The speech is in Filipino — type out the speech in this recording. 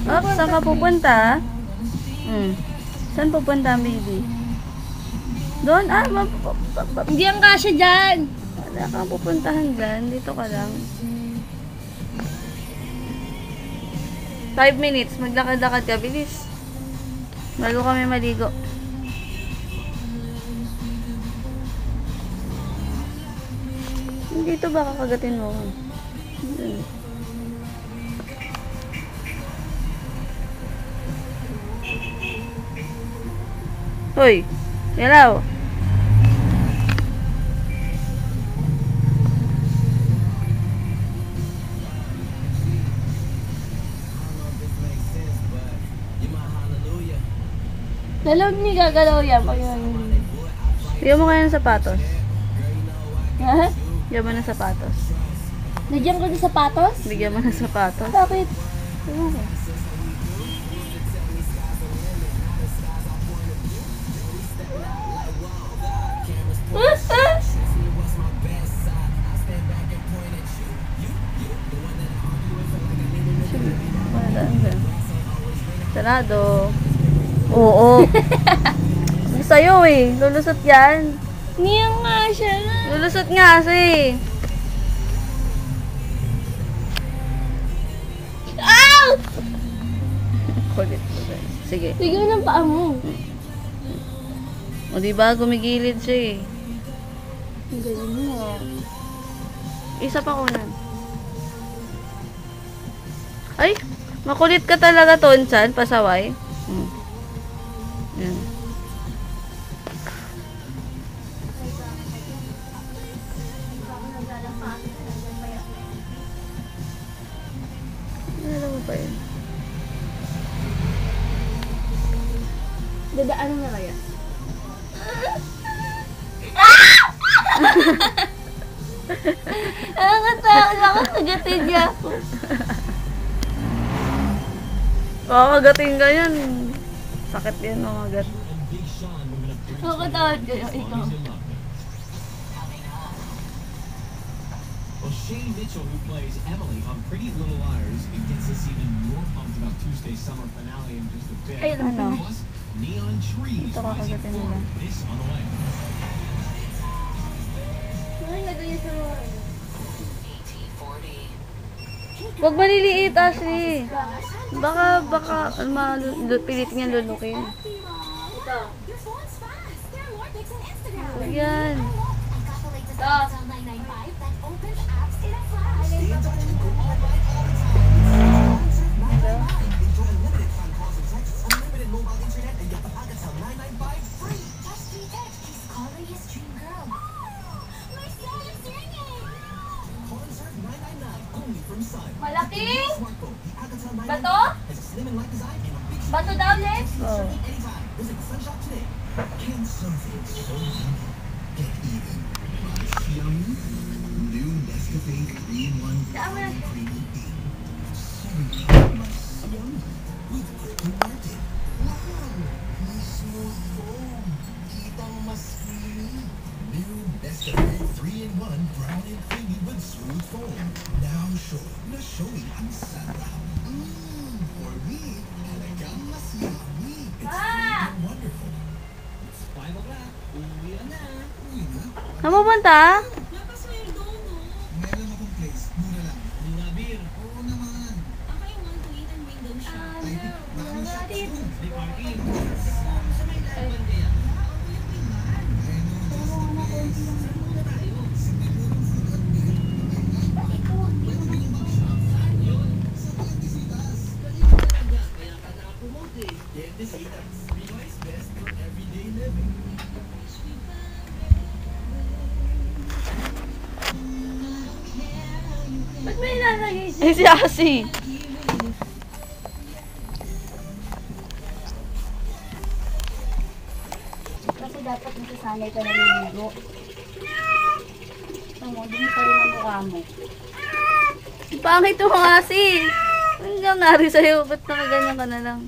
Oh, saan ka pupunta? Saan pupunta ang baby? Doon? Hindi ang kasya dyan. Wala kang pupuntahan dyan. Dito ka lang. 5 minutes. Maglakad-lakad ka. Bilis. Bago kami maligo. Dito ba kakagatin mo? Hoy! Yalaw! Dalawag ni gagalaw yan. Bigyan mo kaya ng sapatos. Ha? Bigyan mo ng sapatos. Nagyan ko ng sapatos? Bigyan mo ng sapatos. Bakit? Sarado. Oo. Sa'yo eh. Lulusot yan. Niyan nga siya na. Lulusot nga kasi. Ow! Kulit. Sige. Sige mo ng paa mo. O diba, gumigilid siya eh. Ang galing mo. Isa pa kunan. Ay, makulit ka talaga, Tonsan. Pasaway. Yan. Alam mo pa yun? Dadaanan na kaya? Nakakatakot ako. Sagatin niya ako. Kakagatin ka yan. Sakit yan, mamagat. Nakakatakot kayo. Ikaw. Well, Shay Mitchell, who plays Emily on Pretty Little Liars, gets us even more pumped about Tuesday's summer finale in just a bit. Ay, ano? Plus, Neon Trees Ito rising kakagatin forward. nila. This on the way. Ay, nagaya sa mga. Huwag maliliit, Ashley. Baka, pilit niya lulukin. Ito. Huwag yan. Malaking? Bato? Bato daw, Les? Oh. New Nescafe 3-in-1 Saan mo na? creamy tea. With crispy market. Wow! May smooth foam. Kitang mas creamy. New Nescafe 3-in-1 brown and creamy with smooth foam. Now showing ang sarap. For me, talagang mas yummy. It's Ah! wonderful. It's 5 o'clock. Uwi na. Uwi na? Saan pupunta? Meron akong place. Mura lang. Mura beer. Oo naman. Maraming shops doon. Di parking. Sa may laban kaya. I know just the place. Saan muna tayo? Sinigurong food at beer. Pwede kayong mag-shop. Saan yun? Sa Dientesitas. Kanina talaga. Kaya ka na-promote eh. Dientesitas. Pinoy's best for everyday living. Ba't may lalagay siya? Eh, si Asi. Kasi dapat nasasanay ka na niligo. Tama, dumi pa rin ang mukha mo. Pangit mo, Asi. Ang nangyari sa'yo. Ba't nakaganyan ka na lang?